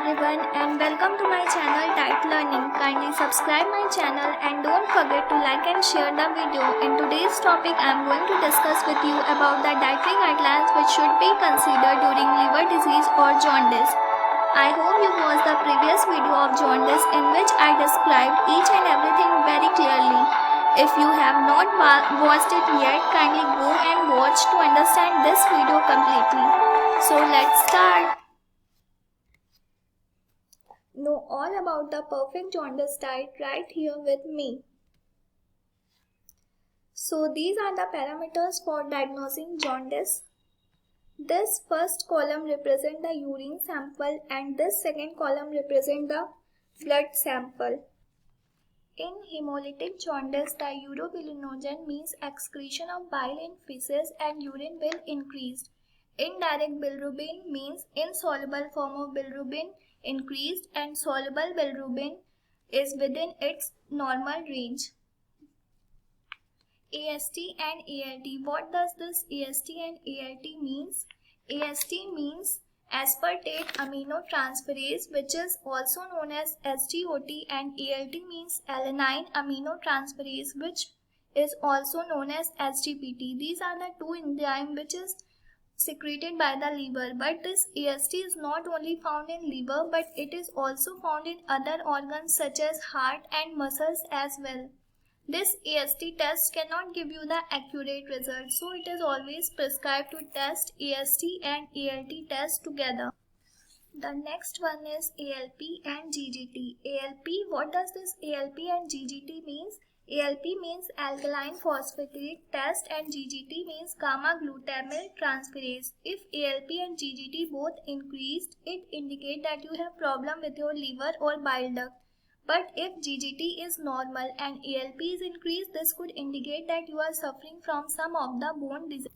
everyone and welcome to my channel Diet Learning. Kindly subscribe my channel and don't forget to like and share the video. In today's topic I am going to discuss with you about the dietary guidelines which should be considered during liver disease or jaundice. I hope you watched the previous video of jaundice in which I described each and everything very clearly. If you have not watched it yet, kindly go and watch to understand this video completely. So let's start. Know all about the perfect jaundice diet right here with me. So these are the parameters for diagnosing jaundice. This first column represents the urine sample and this second column represents the blood sample. In hemolytic jaundice, the urobilinogen means excretion of bile in feces and urine will increase. Indirect bilirubin means insoluble form of bilirubin increased and soluble bilirubin is within its normal range. AST and ALT. What does this AST and ALT means? AST means aspartate aminotransferase, which is also known as SGOT, and ALT means alanine aminotransferase, which is also known as SGPT. These are the two enzymes which is secreted by the liver, but this AST is not only found in liver but it is also found in other organs such as heart and muscles as well. This AST test cannot give you the accurate result, so it is always prescribed to test AST and ALT test together. The next one is ALP and GGT. ALP, what does this ALP and GGT means? ALP means alkaline phosphatase test and GGT means gamma glutamyl transferase. If ALP and GGT both increased, it indicates that you have problem with your liver or bile duct. But if GGT is normal and ALP is increased, this could indicate that you are suffering from some of the bone disease.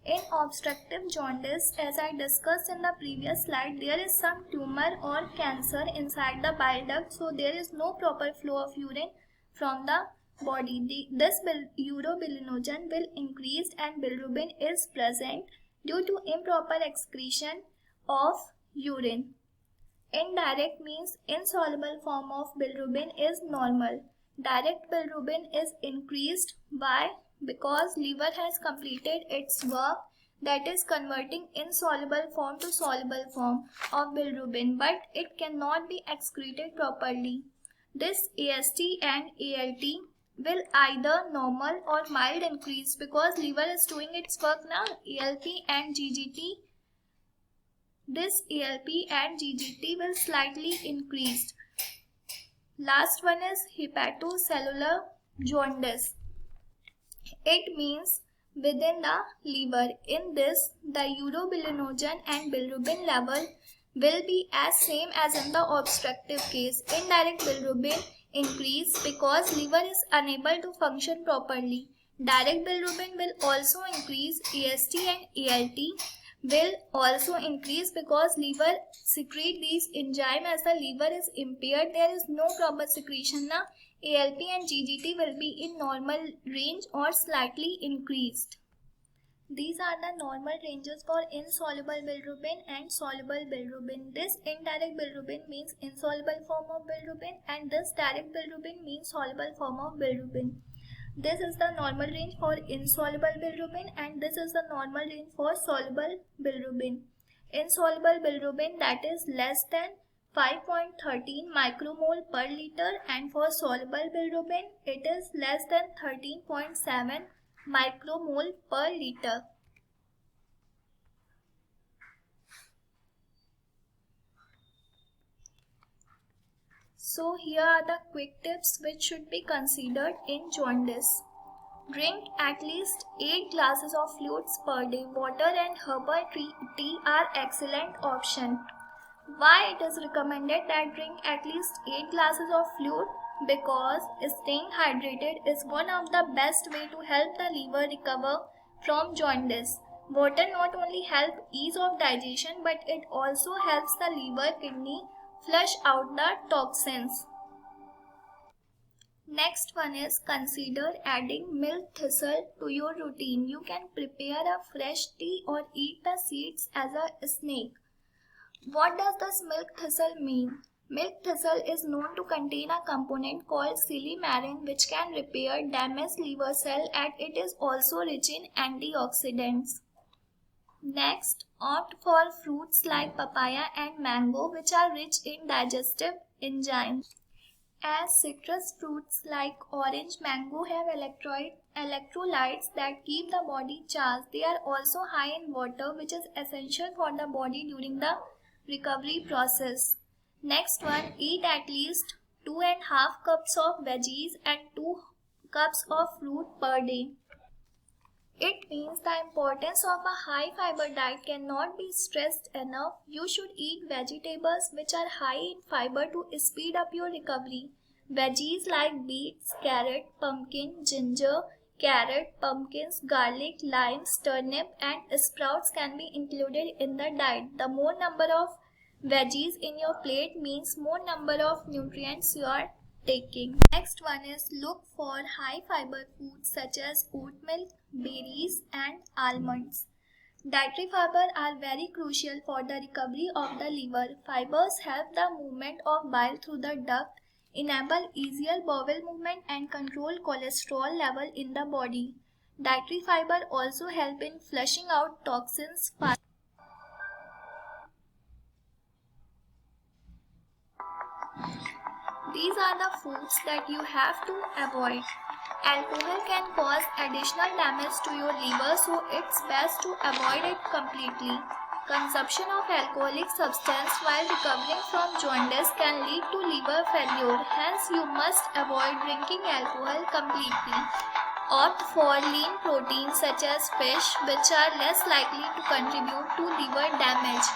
In obstructive jaundice, as I discussed in the previous slide, there is some tumor or cancer inside the bile duct, so there is no proper flow of urine from the body. This urobilinogen will increase and bilirubin is present due to improper excretion of urine. Indirect means insoluble form of bilirubin is normal. Direct bilirubin is increased. Why? Because liver has completed its work, that is converting insoluble form to soluble form of bilirubin, but it cannot be excreted properly. This AST and ALT will either normal or mild increase because liver is doing its work now. ALP and GGT, this ALP and GGT will slightly increase. Last one is hepatocellular jaundice. It means within the liver. In this, the urobilinogen and bilirubin level will be as same as in the obstructive case. Indirect bilirubin increase because liver is unable to function properly. Direct bilirubin will also increase. AST and ALT will also increase because liver secrete these enzymes. As the liver is impaired, there is no proper secretion now. ALP and GGT will be in normal range or slightly increased. These are the normal ranges for insoluble bilirubin and soluble bilirubin. This indirect bilirubin means insoluble form of bilirubin and this direct bilirubin means soluble form of bilirubin. This is the normal range for insoluble bilirubin and this is the normal range for soluble bilirubin. Insoluble bilirubin, that is less than 5.13 micromole per liter, and for soluble bilirubin it is less than 13.7 micromole per liter. So here are the quick tips which should be considered in jaundice. Drink at least 8 glasses of fluids per day. Water and herbal tea are excellent option. Why it is recommended that drink at least 8 glasses of fluid? Because staying hydrated is one of the best way to help the liver recover from jaundice. Water not only helps ease of digestion but it also helps the liver kidney flush out the toxins. Next one is consider adding milk thistle to your routine. You can prepare a fresh tea or eat the seeds as a snack. What does this milk thistle mean? Milk thistle is known to contain a component called silymarin which can repair damaged liver cell, and it is also rich in antioxidants. Next, opt for fruits like papaya and mango which are rich in digestive enzymes. As citrus fruits like orange, mango have electrolytes that keep the body charged. They are also high in water, which is essential for the body during the recovery process. Next one, eat at least 2.5 cups of veggies and 2 cups of fruit per day. It means the importance of a high fiber diet cannot be stressed enough. You should eat vegetables which are high in fiber to speed up your recovery. Veggies like beets, carrot, pumpkin, ginger, carrot, pumpkins, garlic, limes, turnip and sprouts can be included in the diet. The more number of veggies in your plate means more number of nutrients you are taking. Next one is look for high fiber foods such as oat milk, berries and almonds. Dietary fibers are very crucial for the recovery of the liver. Fibers help the movement of bile through the duct, enable easier bowel movement and control cholesterol level in the body. Dietary fiber also help in flushing out toxins faster. These are the foods that you have to avoid. Alcohol can cause additional damage to your liver, so it's best to avoid it completely. Consumption of alcoholic substance while recovering from jaundice can lead to liver failure. Hence, you must avoid drinking alcohol completely. Opt for lean proteins such as fish, which are less likely to contribute to liver damage.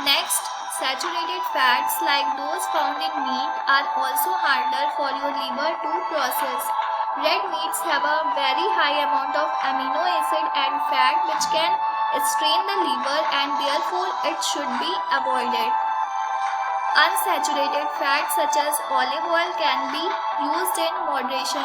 Next, saturated fats like those found in meat are also harder for your liver to process. Red meats have a very high amount of amino acid and fat which can strain the liver, and therefore it should be avoided. Unsaturated fats such as olive oil can be used in moderation.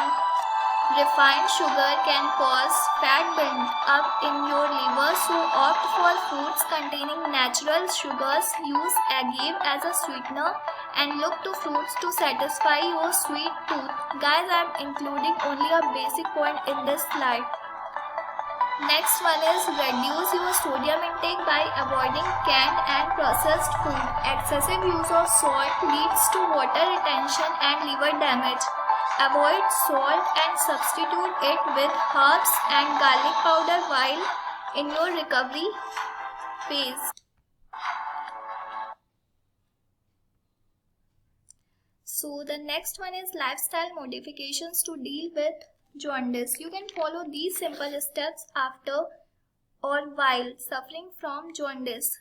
Refined sugar can cause fat build-up in your liver, so opt for foods containing natural sugars. Use agave as a sweetener and look to fruits to satisfy your sweet tooth. Guys, I am including only a basic point in this slide. Next one is reduce your sodium intake by avoiding canned and processed food. Excessive use of salt leads to water retention and liver damage. Avoid salt and substitute it with herbs and garlic powder while in your recovery phase. So the next one is lifestyle modifications to deal with jaundice. You can follow these simple steps after or while suffering from jaundice.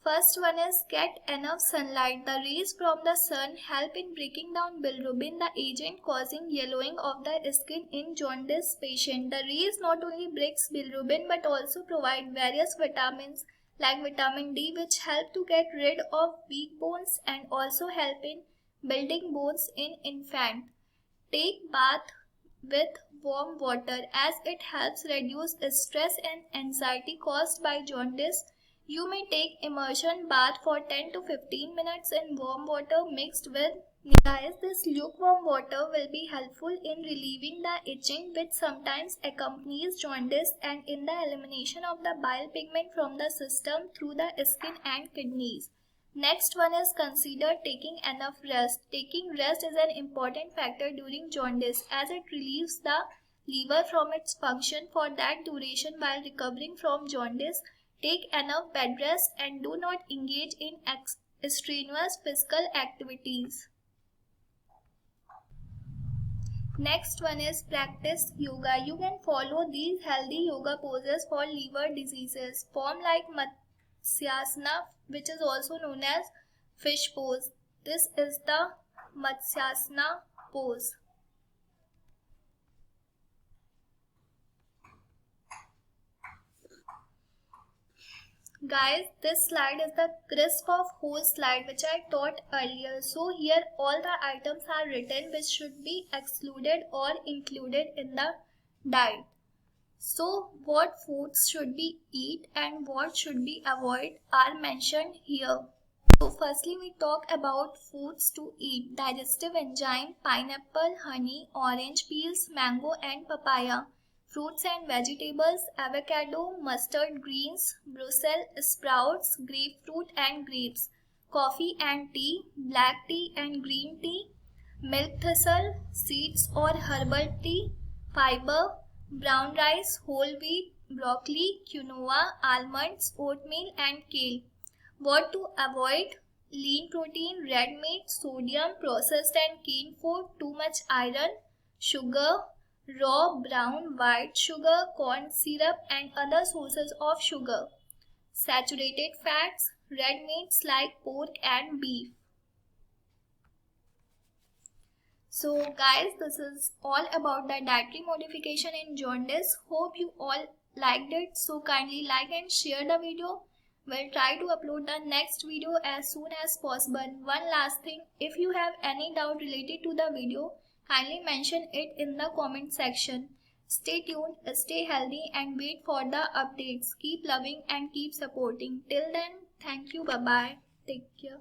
First one is get enough sunlight. The rays from the sun help in breaking down bilirubin, the agent causing yellowing of the skin in jaundice patient. The rays not only breaks bilirubin but also provide various vitamins like vitamin D which help to get rid of weak bones and also help in building bones in infant. Take bath with warm water as it helps reduce stress and anxiety caused by jaundice. You may take immersion bath for 10 to 15 minutes in warm water mixed with guys, this lukewarm water will be helpful in relieving the itching which sometimes accompanies jaundice and in the elimination of the bile pigment from the system through the skin and kidneys. Next one is consider taking enough rest. Taking rest is an important factor during jaundice as it relieves the liver from its function for that duration while recovering from jaundice. Take enough bed rest and do not engage in strenuous physical activities. Next one is practice yoga. You can follow these healthy yoga poses for liver diseases. Form like Matsyasana, which is also known as fish pose. This is the Matsyasana pose. Guys, this slide is the crisp of whole slide which I taught earlier. So here all the items are written which should be excluded or included in the diet. So what foods should we eat and what should we avoid are mentioned here. So firstly we talk about foods to eat: digestive enzyme, pineapple, honey, orange peels, mango and papaya. Fruits and vegetables: avocado, mustard greens, Brussels sprouts, grapefruit and grapes. Coffee and tea, black tea and green tea, milk thistle, seeds or herbal tea. Fiber: brown rice, whole wheat, broccoli, quinoa, almonds, oatmeal and kale. What to avoid: lean protein, red meat, sodium, processed and canned food, too much iron, sugar, raw, brown, white sugar, corn syrup and other sources of sugar. Saturated fats, red meats like pork and beef. So guys, this is all about the dietary modification in jaundice. Hope you all liked it. So kindly like and share the video. We'll try to upload the next video as soon as possible. One last thing, if you have any doubt related to the video, kindly mention it in the comment section. Stay tuned, stay healthy and wait for the updates. Keep loving and keep supporting. Till then, thank you. Bye bye. Take care.